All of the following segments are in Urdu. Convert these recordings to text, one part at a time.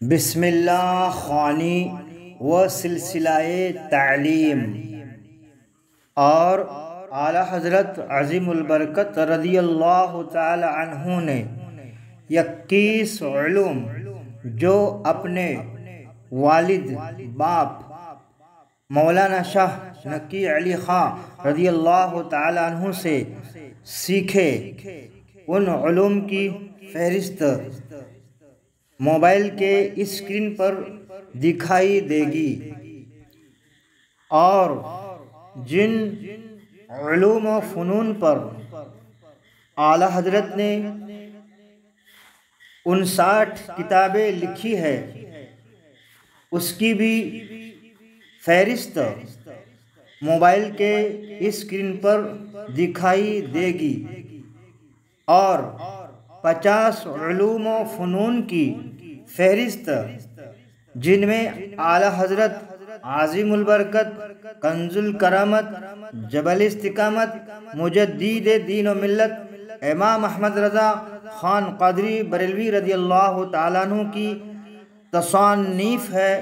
بسم اللہ خوانی و سلسلہ تعلیم اور اعلیٰ حضرت عظیم البرکت رضی اللہ تعالی عنہ نے 21 علوم جو اپنے والد باپ مولانا شاہ نقی علی خاں رضی اللہ تعالی عنہ سے سیکھے، ان علوم کی فہرست موبائل کے اسکرین پر دکھائی دے گی، اور جن علوم و فنون پر اعلیٰ حضرت نے 59 کتابیں لکھی ہے، اس کی بھی فہرست موبائل کے اسکرین پر دکھائی دے گی، اور 50 علوم و فنون کی فہرست جن میں اعلیٰ حضرت عظیم البرکت کنز الکرامت جبل استقامت مجدد دین و ملت امام احمد رضا خان قادری بریلوی رضی اللہ تعالیٰ عنہ کی تصانیف ہے،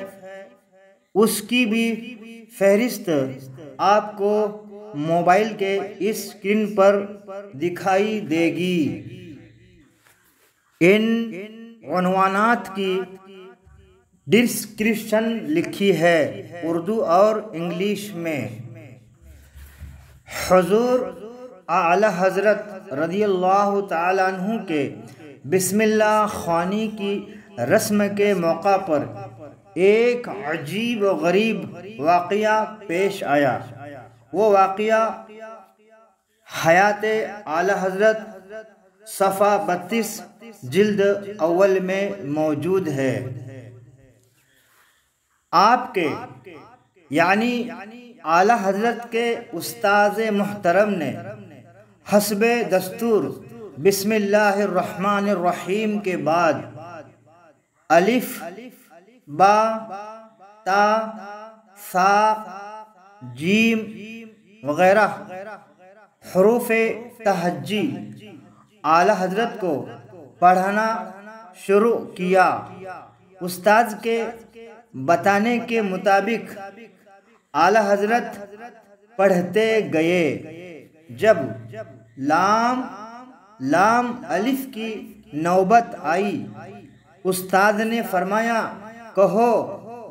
اس کی بھی فہرست آپ کو موبائل کے اسکرین پر دکھائی دے گی۔ ان عنوانات کی ڈسکرپشن لکھی ہے اردو اور انگلش میں۔ حضور اعلیٰ حضرت رضی اللہ تعالی عنہ کے بسم اللہ خوانی کی رسم کے موقع پر ایک عجیب و غریب واقعہ پیش آیا۔ وہ واقعہ حیات اعلیٰ حضرت صفحہ 32 جلد اول میں موجود ہے۔ آپ کے یعنی اعلیٰ حضرت کے استاذ محترم نے حسب دستور بسم اللہ الرحمن الرحیم کے بعد الف با تا ثا جیم وغیرہ حروف تہجی اعلیٰ حضرت کو پڑھانا شروع کیا۔ استاذ کے بتانے کے مطابق اعلیٰ حضرت پڑھتے گئے۔ جب لام الف کی نوبت آئی، استاد نے فرمایا کہو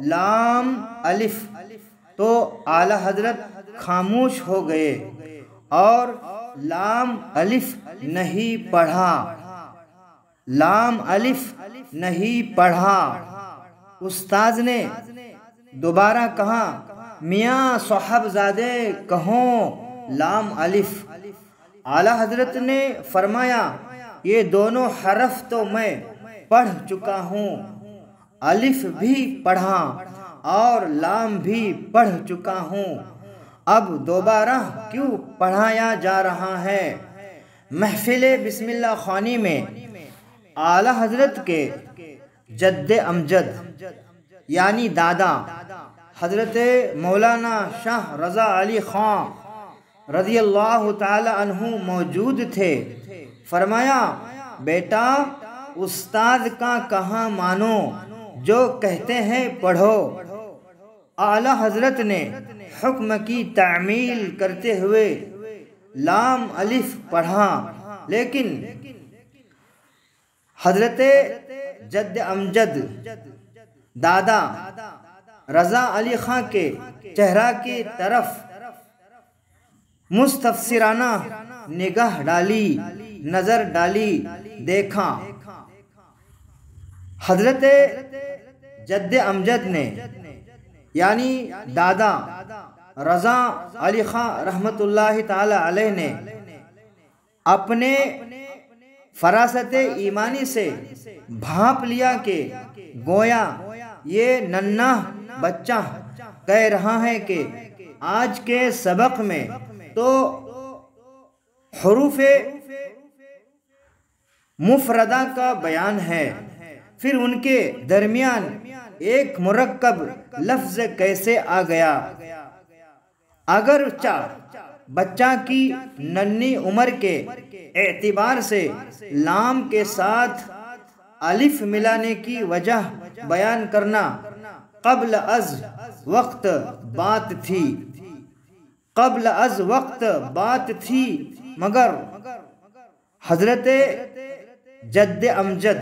لام الف، تو اعلیٰ حضرت خاموش ہو گئے اور لام الف نہیں پڑھا، لام الف نہیں پڑھا۔ استاذ نے دوبارہ کہا میاں صاحب زادے کہو لام الف۔ اعلیٰ حضرت نے فرمایا یہ دونوں حرف تو میں پڑھ چکا ہوں، الف بھی پڑھا اور لام بھی پڑھ چکا ہوں، اب دوبارہ کیوں پڑھایا جا رہا ہے؟ محفل بسم اللہ خوانی میں اعلیٰ حضرت کے جد امجد یعنی دادا حضرت مولانا شاہ رضا علی خاں رضی اللہ تعالی عنہ موجود تھے۔ فرمایا بیٹا استاد کا کہاں مانو، جو کہتے ہیں پڑھو۔ اعلیٰ حضرت نے حکم کی تعمیل کرتے ہوئے لام الف پڑھا، لیکن حضرت جد امجد دادا رضا علی خاں کے چہرہ کی طرف مستفسرانہ نگاہ ڈالی، نظر ڈالی، دیکھا۔ حضرت جد امجد نے یعنی دادا رضا علی خاں رحمت اللہ تعالی علیہ نے اپنے فراست ایمانی سے بھانپ لیا کہ گویا یہ ننھا بچہ کہہ رہا ہے کہ آج کے سبق میں تو حروف مفردہ کا بیان ہے، پھر ان کے درمیان ایک مرکب لفظ کیسے آ گیا؟ اگرچہ بچہ کی ننھی عمر کے اعتبار سے لام کے ساتھ الف ملانے کی وجہ بیان کرنا قبل از وقت بات تھی، قبل از وقت بات تھی، مگر حضرت جد امجد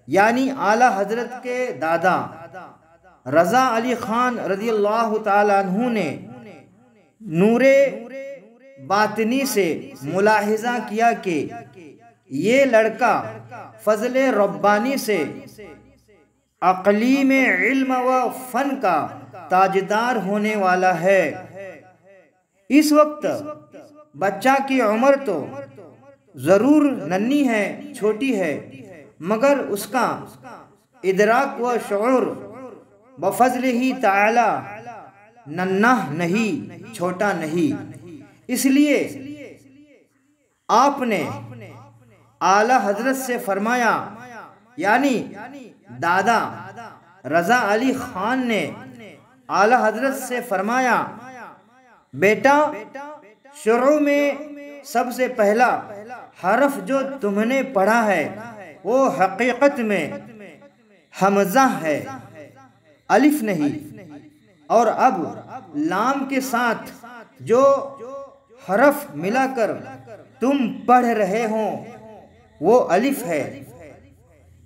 یعنی اعلیٰ حضرت کے دادا رضا علی خان رضی اللہ تعالی عنہ نے نور باطنی سے ملاحظہ کیا کہ یہ لڑکا فضل ربانی سے اقلیم علم و فن کا تاجدار ہونے والا ہے۔ اس وقت بچہ کی عمر تو ضرور ننھی ہے، چھوٹی ہے، مگر اس کا ادراک و شعور بفضل ہی تعالی ننھا نہیں، چھوٹا نہیں۔ اس لیے آپ نے اعلی حضرت سے فرمایا، یعنی دادا رضا علی خان نے اعلی حضرت سے فرمایا، بیٹا شروع میں سب سے پہلا حرف جو تم نے پڑھا ہے وہ حقیقت میں حمزہ ہے، الف نہیں، اور اب لام کے ساتھ جو حرف ملا کر تم پڑھ رہے ہو وہ الف ہے،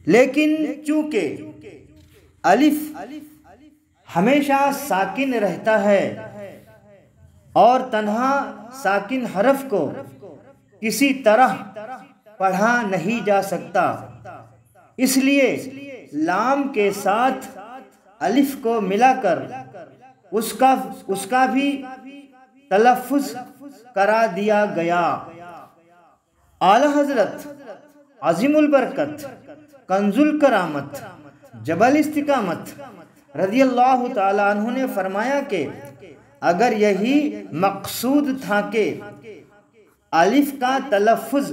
لیکن چونکہ الف ہمیشہ ساکن رہتا ہے اور تنہا ساکن حرف کو کسی طرح پڑھا نہیں جا سکتا، اس لیے لام کے ساتھ الف کو ملا کر اس کا بھی تلفظ کرا دیا گیا۔ اعلی حضرت عظیم البرکت کنز الکرامت جبل استقامت رضی اللہ تعالی عنہ نے فرمایا کہ اگر یہی مقصود تھا کہ الف کا تلفظ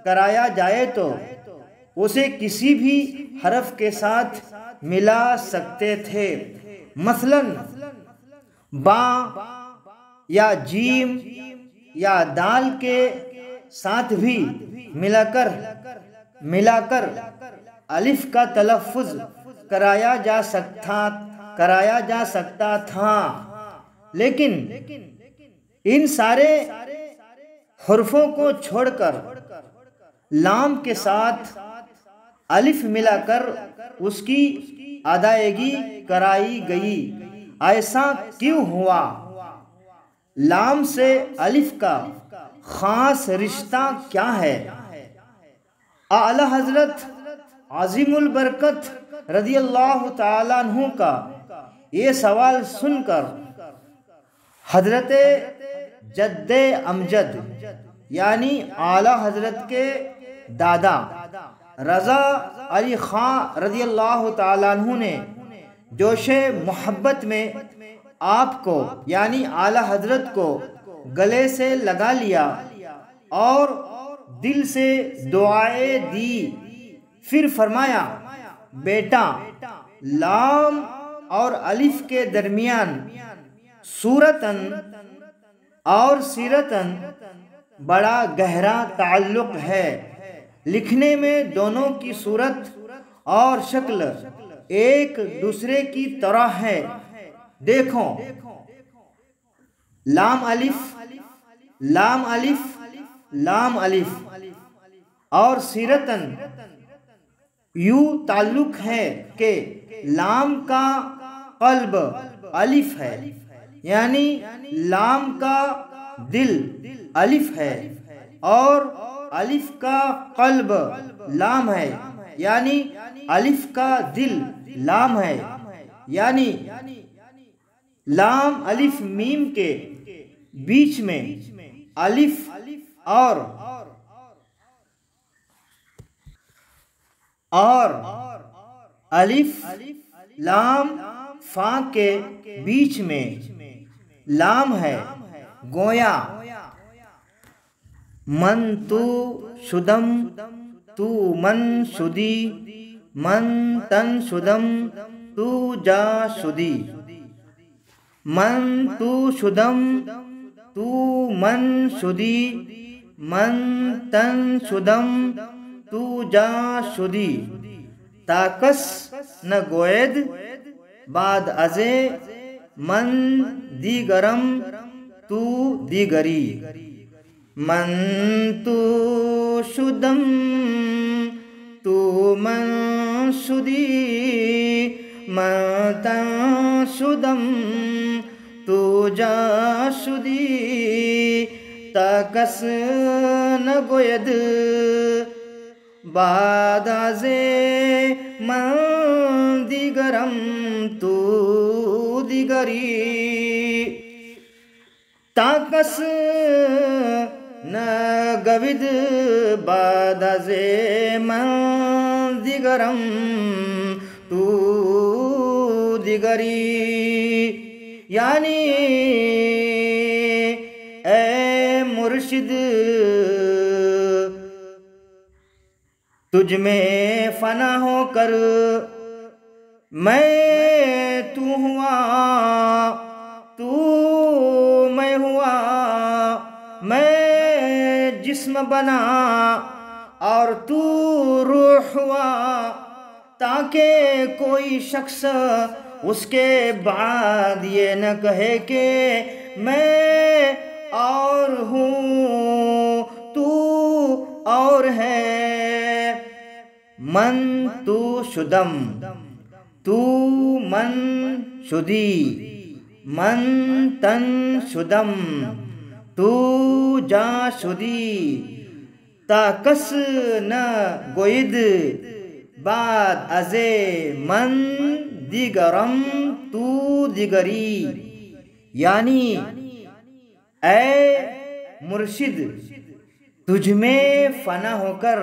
کرایا جائے تو اسے کسی بھی حرف کے ساتھ ملا سکتے تھے، مثلا با یا جیم یا دال کے ساتھ بھی ملا کر الف کا تلفظ کرایا جا سکتا تھا، لیکن ان سارے حرفوں کو چھوڑ کر لام کے ساتھ الف ملا کر اس کی ادائیگی کرائی گئی۔ ایسا کیوں ہوا؟ لام سے الف کا خاص رشتہ کیا ہے؟ اعلی حضرت عظیم البرکت رضی اللہ تعالی عنہ کا یہ سوال سن کر حضرت جد امجد یعنی اعلی حضرت کے دادا رضا علی خان رضی اللہ تعالی عنہ نے جوش محبت میں آپ کو یعنی اعلی حضرت کو گلے سے لگا لیا اور دل سے دعائیں دی، پھر فرمایا، بیٹا لام اور الف کے درمیان صورتاً اور سیرتاً بڑا گہرا تعلق ہے، لکھنے میں دونوں کی صورت اور شکل ایک دوسرے کی طرح ہے، دیکھو لام الف لام الف لام الف، اور سیرتاً یوں تعلق ہے کہ لام کا قلب الف ہے، یعنی لام کا دل الف ہے، اور الف کا قلب لام ہے، یعنی الف کا دل لام ہے، یعنی لام الف میم کے بیچ میں الف اور الف لام فا کے بیچ میں لام ہے، گویا من تو شدم تو من شدی من تن شدم تو جا شدی، من تو شدم تو من شدی من تن شدم تو جا شدی، تاکس نگوید بعد از من دیگرم تو دیگری من تو شدم تو من شدی من تن شدم تو جا شدی تا کس نگوید بعد از من دیگرم تو دیگری تا کس نگوید بعد از من دیگرم تو دیگری یعنی اے مرشد تجھ میں فنا ہو کر میں تو ہوا تو میں ہوا میں جسم بنا اور تو روح ہوا تاکہ کوئی شخص اس کے بعد یہ نہ کہے کہ میں اور ہوں تو اور ہے من تو شدم تو من شدی من تن شدم تو جا شدی تا کس نہ گوید بعد از من دیگرم تو دیگری یعنی اے مرشد تجھ میں فنا ہو کر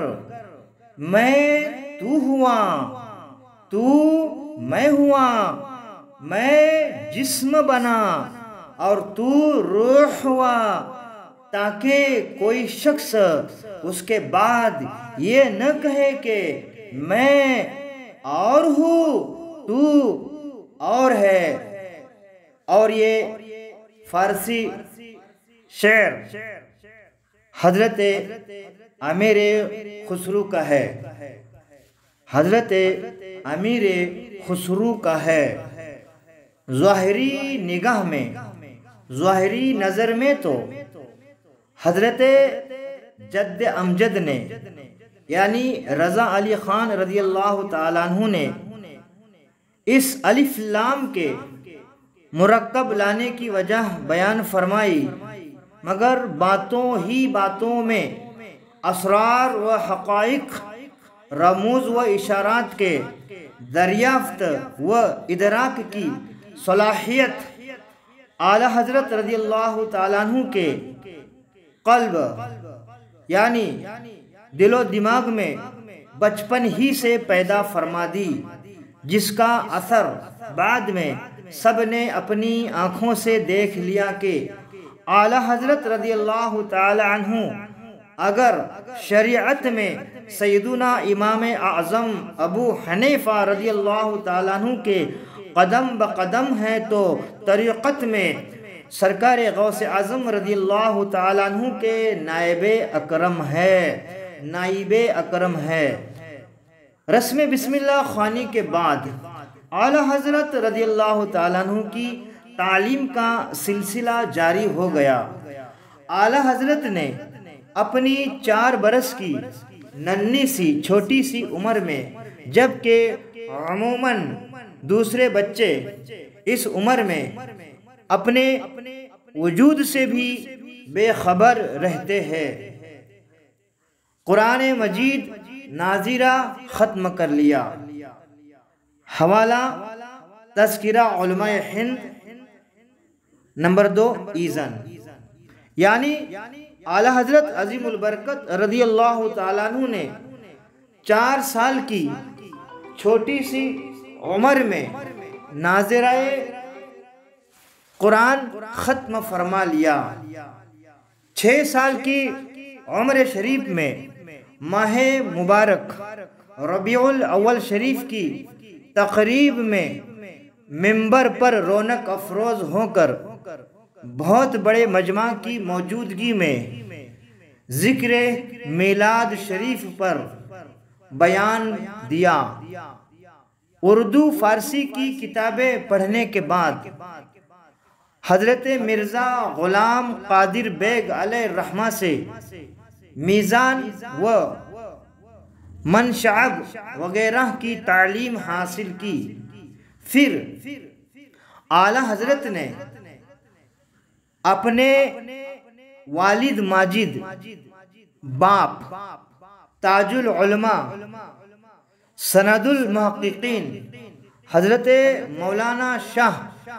میں تو ہوا تو میں ہوا میں جسم بنا اور تو روح ہوا تاکہ کوئی شخص اس کے بعد یہ نہ کہے کہ میں اور ہوں تو اور ہے اور یہ فارسی شعر حضرت امیر خسرو کا ہے حضرت امیر خسرو کا ہے ظاہری نگاہ میں ظاہری نظر میں تو حضرت جد امجد نے یعنی رضا علی خان رضی اللہ تعالیٰ عنہ نے اس الف لام کے مرکب لانے کی وجہ بیان فرمائی مگر باتوں ہی باتوں میں اسرار و حقائق رموز و اشارات کے دریافت و ادراک کی صلاحیت اعلی حضرت رضی اللہ تعالیٰ عنہ کے قلب یعنی دل و دماغ میں بچپن ہی سے پیدا فرما دی جس کا اثر بعد میں سب نے اپنی آنکھوں سے دیکھ لیا کہ اعلی حضرت رضی اللہ تعالی عنہ اگر شریعت میں سیدنا امام اعظم ابو حنیفہ رضی اللہ تعالی عنہ کے قدم بقدم ہیں تو طریقت میں سرکار غوث اعظم رضی اللہ تعالی عنہ کے نائب اکرم ہے رسم بسم اللہ خوانی کے بعد اعلی حضرت رضی اللہ تعالیٰ عنہ کی تعلیم کا سلسلہ جاری ہو گیا اعلی حضرت نے اپنی 4 برس کی ننھی سی چھوٹی سی عمر میں جبکہ عموماً دوسرے بچے اس عمر میں اپنے وجود سے بھی بے خبر رہتے ہیں قرآن مجید ناظرہ ختم کر لیا حوالہ تذکرہ علماء ہند نمبر 2 ایزن یعنی اعلی حضرت عظیم البرکت رضی اللہ تعالیٰ عنہ نے 4 سال کی چھوٹی سی عمر میں ناظرہ قرآن ختم فرما لیا 6 سال کی عمر شریف میں ماہ مبارک ربیع الاول شریف کی تقریب میں منبر پر رونق افروز ہو کر بہت بڑے مجمع کی موجودگی میں ذکر میلاد شریف پر بیان دیا اردو فارسی کی کتابیں پڑھنے کے بعد حضرت مرزا غلام قادر بیگ علیہ الرحمہ سے میزان و منشعب وغیرہ کی تعلیم حاصل کی۔ پھر اعلیٰ حضرت نے اپنے والد ماجد، باپ تاج العلماء سند المحققین حضرت مولانا شاہ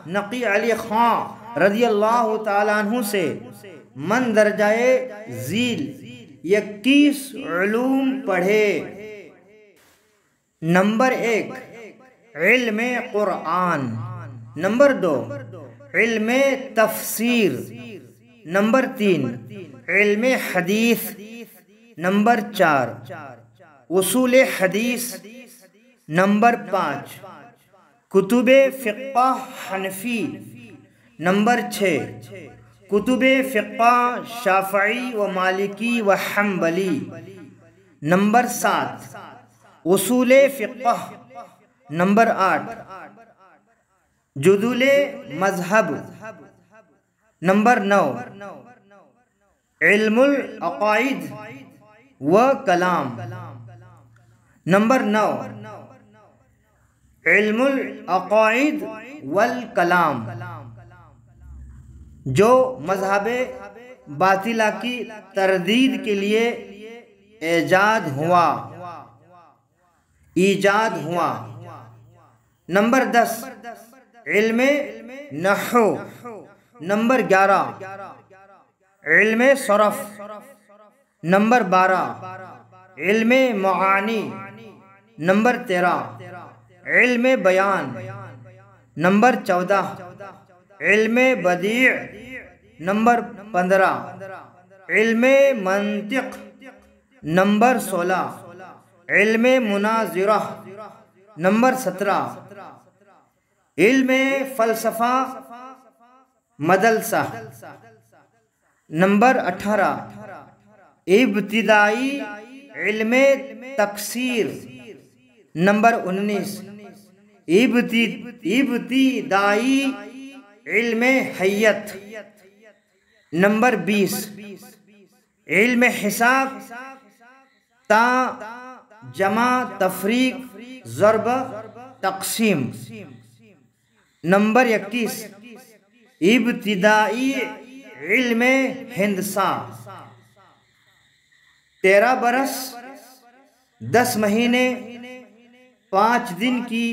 نقی علی خان رضی اللہ تعالیٰ عنہ سے مندرجہ ذیل 21 علوم پڑھے۔ نمبر 1 علم قرآن، نمبر 2 علم تفسیر، نمبر 3 علم حدیث، نمبر 4 اصول حدیث، نمبر 5 کتب فقہ حنفی، نمبر 6 کتب فقہ شافعی و مالکی و حنبلی، نمبر 7 اصول فقہ، نمبر 8 جدول مذہب، نمبر 9 علم العقائد و کلام، نمبر 9 علم العقائد والکلام جو مذہب باطلہ کی تردید کے لیے ایجاد ہوا۔ نمبر 10 علم نحو، نمبر 11 علم صرف، نمبر 12 علم معانی، نمبر 13 علم بیان، نمبر 14 علم بدیع، نمبر 15 علم منطق، نمبر 16 علم مناظرہ، نمبر 17 علم فلسفہ مدلسہ، نمبر 18 ابتدائی علم تفسیر، نمبر 19 ابتدائی علم حیت، نمبر 20 علم حساب تا جمع تفریق ضرب تقسیم، نمبر 21 ابتدائی علم ہندسہ۔ 13 برس 10 مہینے 5 دن کی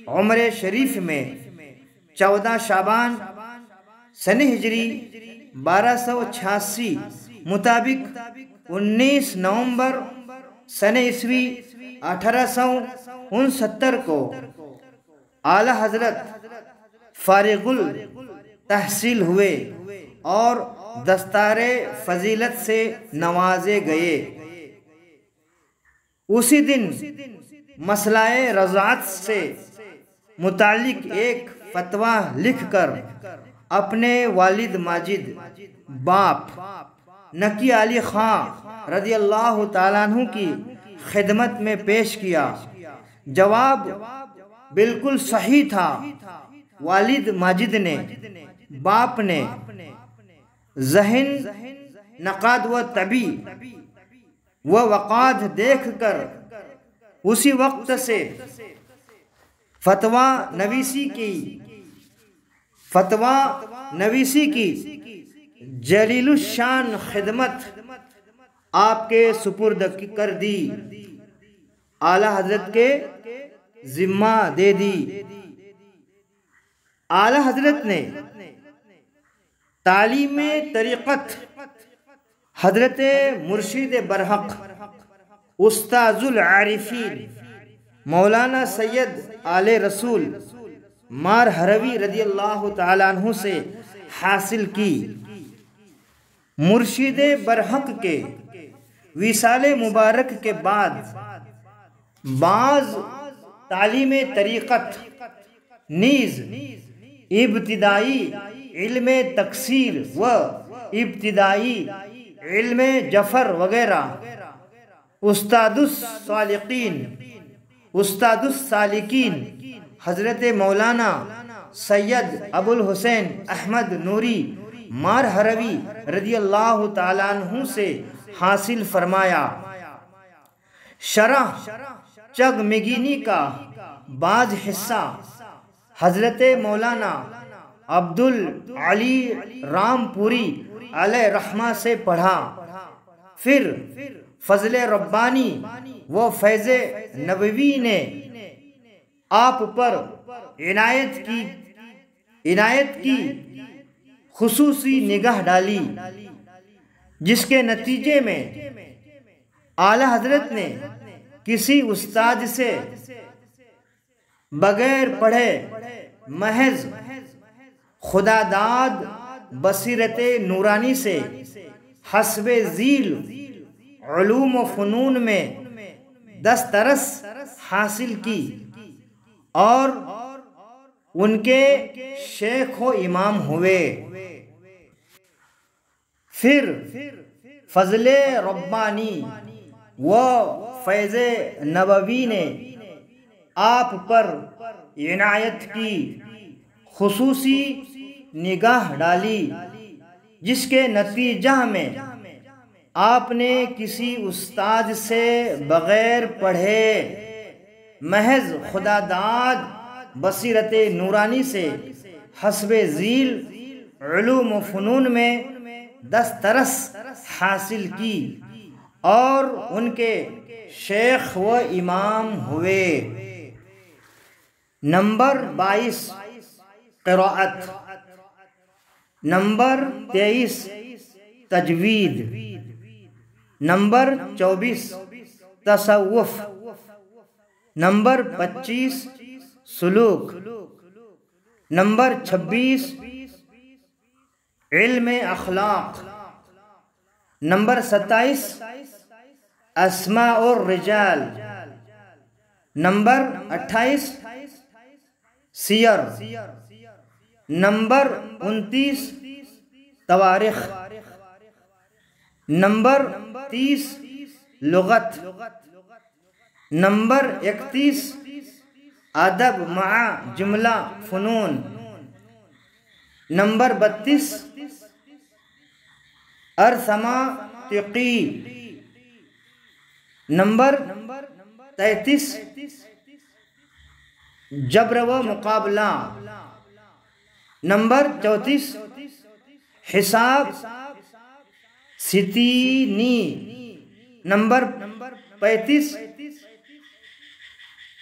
عمر شریف میں 14 شعبان سن ہجری 1286 مطابق 19 نومبر سن عیسوی 1869 کو اعلیٰ حضرت فارغ التحصیل ہوئے اور دستار فضیلت سے نوازے گئے۔ اسی دن مسئلہ رضاعت سے متعلق ایک فتویٰ لکھ کر اپنے والد ماجد، باپ نقی علی خان رضی اللہ تعالیٰ عنہ کی خدمت میں پیش کیا۔ جواب بالکل صحیح تھا۔ والد ماجد نے باپ نے ذہن نقاد و طبی و وقاد دیکھ کر اسی وقت سے فتویٰ نویسی کی جلیل الشان خدمت آپ کے سپرد کر دی، اعلیٰ حضرت کے ذمہ دے دی۔ اعلیٰ حضرت نے تعلیم طریقت حضرت مرشد برحق استاذ العارفین مولانا سید آل رسول مار ہروی رضی اللہ تعالیٰ عنہ سے حاصل کی۔ مرشد برحق کے وصال مبارک کے بعد بعض تعلیم طریقت نیز ابتدائی علم تکسیر و ابتدائی علم جفر وغیرہ استاد السالکین حضرت مولانا سید ابو الحسین احمد نوری مارہروی رضی اللہ تعالیٰ عنہ سے حاصل فرمایا۔ شرح چگ مگینی کا بعض حصہ حضرت مولانا عبدالعلی رام پوری علیہ رحمہ سے پڑھا، پھر فضل ربانی و فیض نبوی نے آپ پر عنایت کی خصوصی نگاہ ڈالی، جس کے نتیجے میں اعلی حضرت نے کسی استاد سے بغیر پڑھے محض خدا داد بصیرت نورانی سے حسب ذیل علوم و فنون میں دسترس حاصل کی اور ان کے شیخ و امام ہوئے۔ پھر فضل ربانی و فیض نبوی نے آپ پر عنایت کی خصوصی نگاہ ڈالی، جس کے نتیجہ میں آپ نے کسی استاد سے بغیر پڑھے محض خدا داد بصیرت نورانی سے حسب ذیل علوم و فنون میں دسترس حاصل کی اور ان کے شیخ و امام ہوئے۔ نمبر 22 قراءت، نمبر 23 تجوید، نمبر 24 تصوف، نمبر 25 سلوک، نمبر 26 علم اخلاق، نمبر 27 اسماء الرجال، نمبر 28 سیر، نمبر 29 تواریخ، نمبر 30 لغت، نمبر 31 ادب مع جملہ فنون، نمبر 32 ارثماطقی، نمبر 33 جبر و مقابلہ، نمبر 34 حساب ستینی، نمبر 35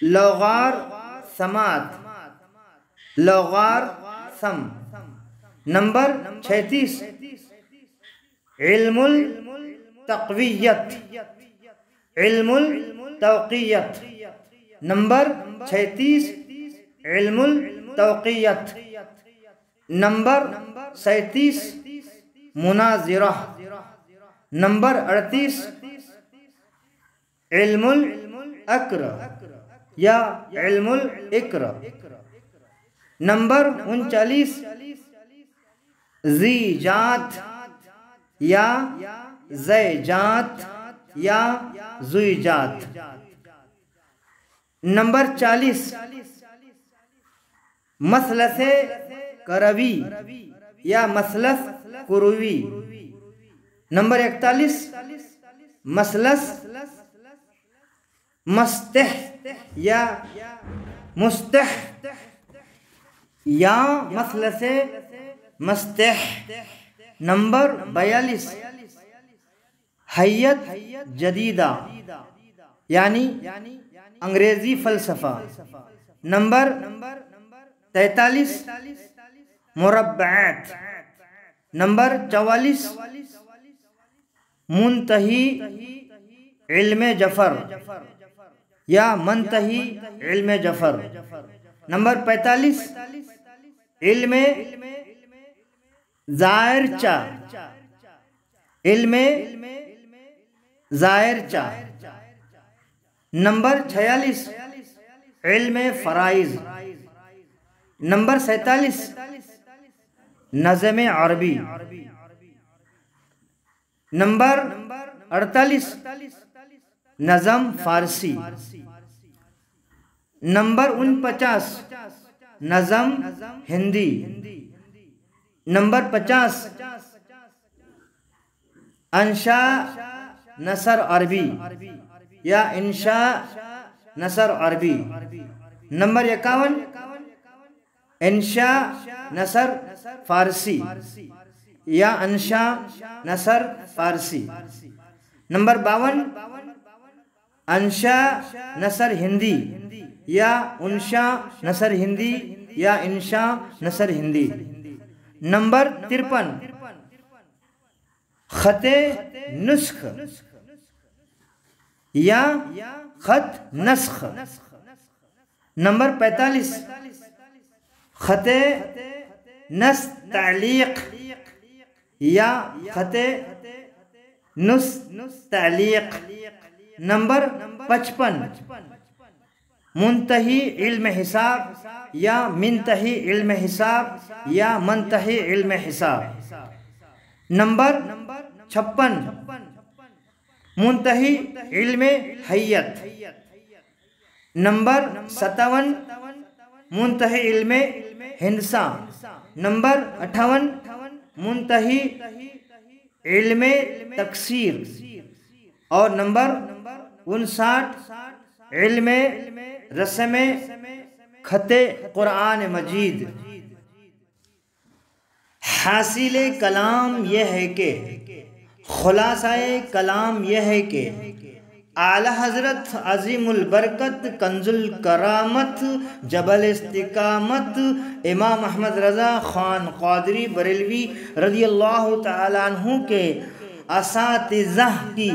لغار سمات، لغار سم، نمبر 36 علم التقویت، علم التوقیت، نمبر 36 علم التوقیت، نمبر 37 مناظرہ، نمبر 38 علم الاقر یا علم الاقر، نمبر 39 زیجات یا زیجات یا زویجات، نمبر 40 مثلث کروی یا مثلث کروی، نمبر 41 مثلث مستح یا مستح یا مثلث مستح، نمبر 42 حیت جدیدہ یعنی انگریزی فلسفہ، نمبر 43 مربعات، نمبر 44 منتہی علم جفر یا منتہی علم جفر، نمبر 45 علم زائرچہ، علم زائرچہ، نمبر 46 علم فرائض، نمبر 47 نظم عربی، نمبر 48 نظم فارسی، نمبر 49 نظم ہندی۔ نمبر 50 انشاء نثر عربی یا انشاء نثر عربی۔ نمبر 51 انشاء نثر فارسی یا انشاء نثر فارسی۔ نمبر 52 انشاء نثر ہندی یا انشاء نثر ہندی یا انشاء نثر ہندی۔ نمبر 53 خط نسخ یا خط نسخ۔ نمبر 45 خط نس تعلیق یا خط نس تعلیق۔ نمبر 55 منتہی علم حساب یا منتہی علم حساب یا منتہی علم حساب۔ نمبر 56 منتہی علم حیت۔ نمبر 57 منتہی علم ہندسہ۔ نمبر 58 منتہی علم تکسیر۔ اور نمبر 59 علم رسم خط قرآن مجید۔ حاصل کلام یہ ہے کہ خلاصہ کلام یہ ہے کہ اعلی حضرت عظیم البرکت کنز الکرامت جبل استقامت امام احمد رضا خان قادری بریلوی رضی اللہ تعالیٰ عنہ کے اساتذہ کی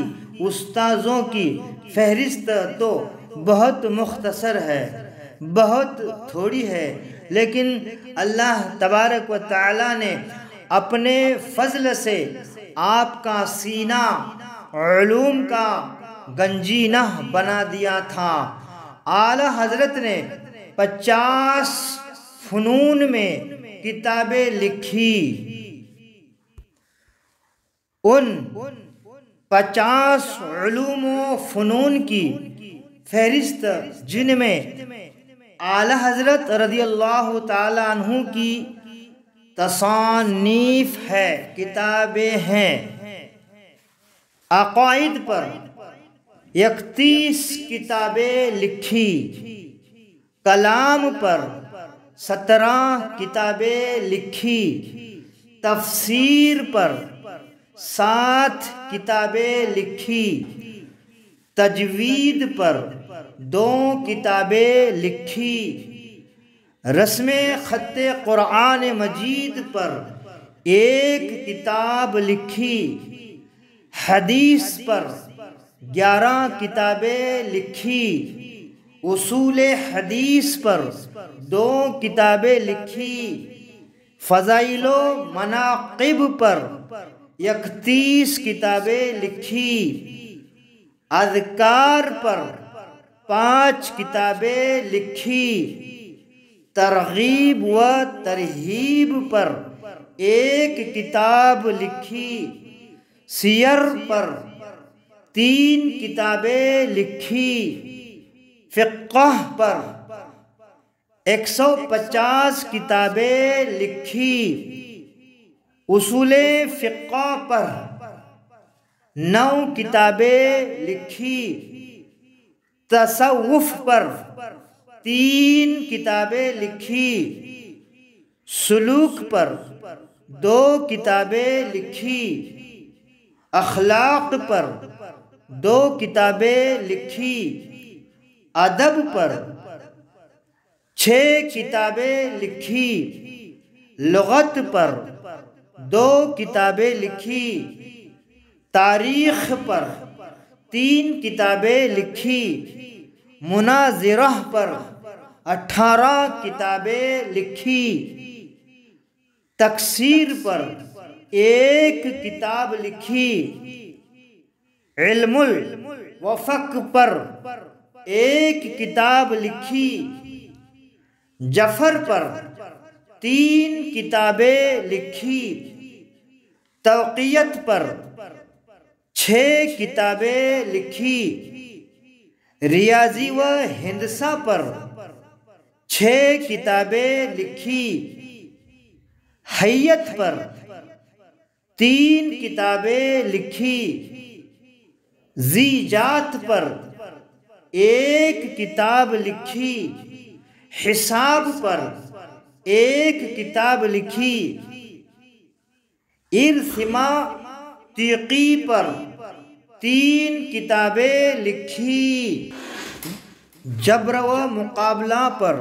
استاذوں کی فہرست تو بہت مختصر ہے، بہت تھوڑی ہے، لیکن اللہ تبارک و تعالیٰ نے اپنے فضل سے آپ کا سینہ علوم کا گنجینہ بنا دیا تھا۔ اعلیٰ حضرت نے 50 فنون میں کتابیں لکھی۔ ان 50 علوم و فنون کی فہرست جن میں اعلیٰ حضرت رضی اللہ تعالیٰ عنہ کی تصانیف ہے، کتابیں ہیں۔ عقائد پر 31 کتابیں لکھی، کلام پر 17 کتابیں لکھی، تفسیر پر 7 کتابیں لکھی، تجوید پر 2 کتابیں لکھی، رسم خط قرآن مجید پر 1 کتاب لکھی، حدیث پر 11 کتابیں لکھی، اصول حدیث پر 2 کتابیں لکھی، فضائل و مناقب پر 31 کتابیں لکھی، اذکار پر 5 کتابیں لکھی، ترغیب و ترہیب پر 1 کتاب لکھی، سیر پر 3 کتابیں لکھی، فقہ پر 150 کتابیں لکھی، اصول فقہ پر 9 کتابیں لکھی، تصوف پر 3 کتابیں لکھی، سلوک پر 2 کتابیں لکھی، اخلاق پر 2 کتابیں لکھی، ادب پر 6 کتابیں لکھی، لغت پر 2 کتابیں لکھی، تاریخ پر 3 کتابیں لکھی، مناظرہ پر 18 کتابیں لکھی، تکسیر پر 1 کتاب لکھی، علم الوفق پر 1 کتاب لکھی، جفر پر 3 کتابیں لکھی، توقیت پر 6 کتابیں لکھی، ریاضی و ہندسہ پر 6 کتابیں لکھی حیت پر، 3 کتابیں لکھی ذیجات پر، 1 کتاب لکھی حساب پر، 1 کتاب لکھی ارثماطیقی پر، 3 کتابیں لکھی جبر و مقابلہ پر،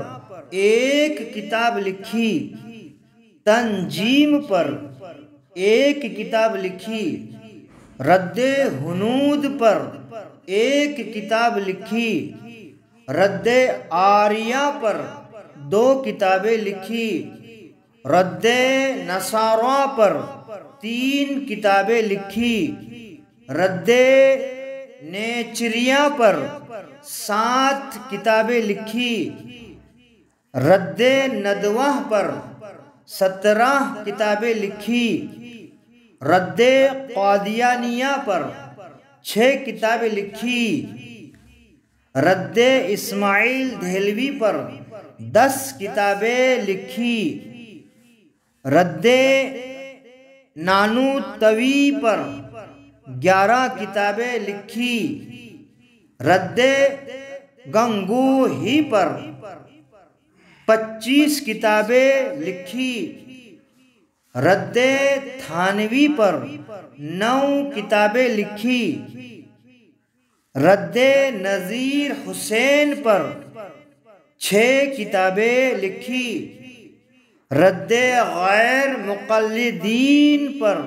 1 کتاب لکھی تنجیم پر، 1 کتاب لکھی رد حنود پر، 1 کتاب لکھی رد آریہ پر، 2 کتابیں لکھی رد نصارہ پر، 3 کتابیں لکھی رد نیچریہ پر، 7 کتابیں لکھی رد ندوہ پر، 17 کتابیں لکھی رد قادیانیہ پر، 6 کتابیں لکھی رد اسماعیل دہلوی پر، 10 کتابیں لکھی رد نانوتوی پر، 11 کتابیں لکھی رد گنگوہی پر، 25 کتابیں لکھی رد تھانوی پر، 9 کتابیں لکھی رد نذیر حسین پر، 6 کتابیں لکھی رد غیر مقلدین پر،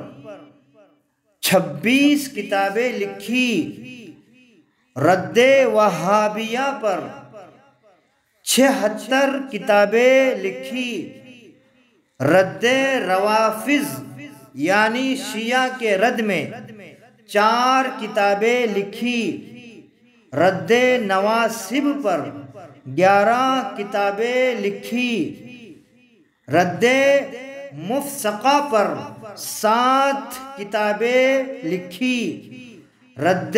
26 کتابیں لکھی رد وہابیہ پر، 76 کتابیں لکھی رد روافض یعنی شیعہ کے رد میں، 4 کتابیں لکھی رد نواصب پر، 11 کتابیں لکھی رد مفسقہ پر، 7 کتابیں لکھی رد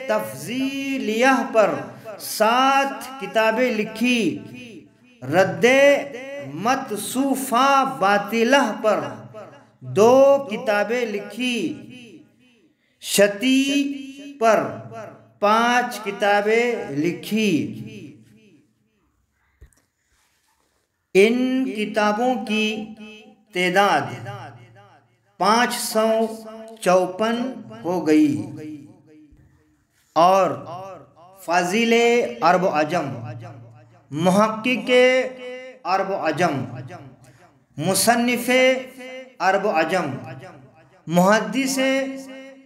تفضیلیہ پر، 7 کتابیں لکھی رد متصوفہ باطلہ پر، 2 کتابیں لکھی شتی پر، 5 کتابیں لکھی۔ ان کتابوں کی تعداد 554 ہو گئی اور فاضل عرب و عجم، محقق عرب و عجم، مصنف عرب و عجم، محدث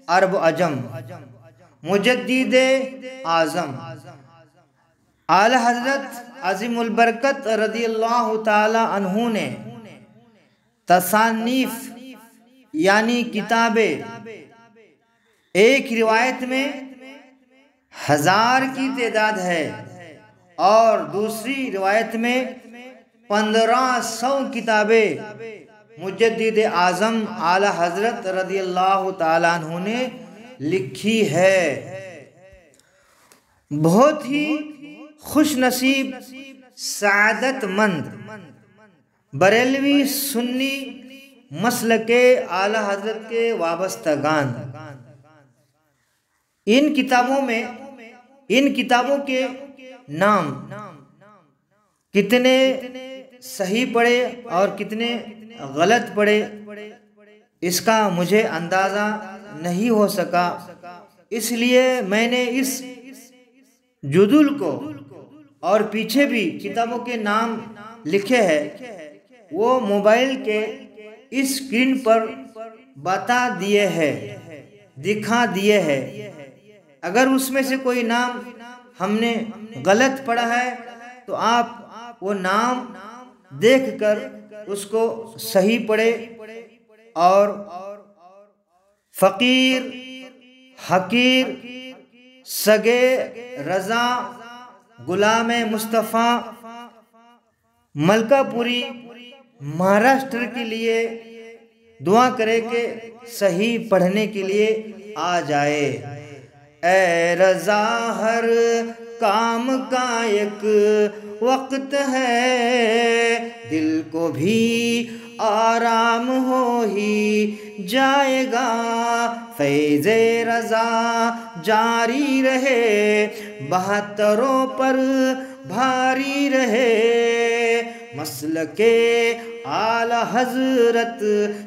عرب و عجم، مجدد اعظم اعلی حضرت عظیم البرکت رضی اللہ تعالی عنہ نے تصانیف یعنی کتابیں، ایک روایت میں 1000 کی تعداد ہے اور دوسری روایت میں 1500 کتابیں مجدد اعظم اعلی حضرت رضی اللہ تعالیٰ عنہ نے لکھی ہے۔ بہت ہی خوش نصیب سعادت مند بریلوی سنی مسلک اعلی حضرت کے وابستگان ان کتابوں کے نام کتنے صحیح پڑے اور کتنے غلط پڑے اس کا مجھے اندازہ نہیں ہو سکا، اس لیے میں نے اس جدول کو اور پیچھے بھی کتابوں کے نام لکھے ہیں، وہ موبائل کے اسکرین پر بتا دیے ہیں، دکھا دیے ہیں۔ اگر اس میں سے کوئی نام ہم نے غلط پڑھا ہے تو آپ وہ نام دیکھ کر اس کو صحیح پڑھے اور فقیر، حقیر، سگے رضا، غلام مصطفیٰ، ملکہ پوری، مہاراشٹر کے لیے دعا کرے کہ صحیح پڑھنے کے لیے آ جائے۔ اے رضا ہر کام کا ایک وقت ہے، دل کو بھی آرام ہو ہی جائے گا، فیض رضا جاری رہے، بہتروں پر بھاری رہے، مسلک اعلی حضرت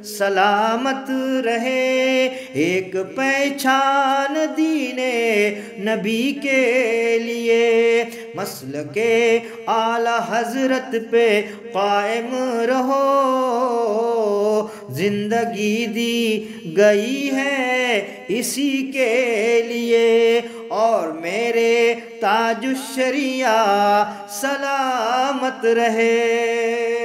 سلامت رہے، ایک پہچان دین نبی کے لیے، مسلک اعلی حضرت پہ قائم رہو، زندگی دی گئی ہے اسی کے لیے، اور میرے تاج الشریعہ سلامت رہے۔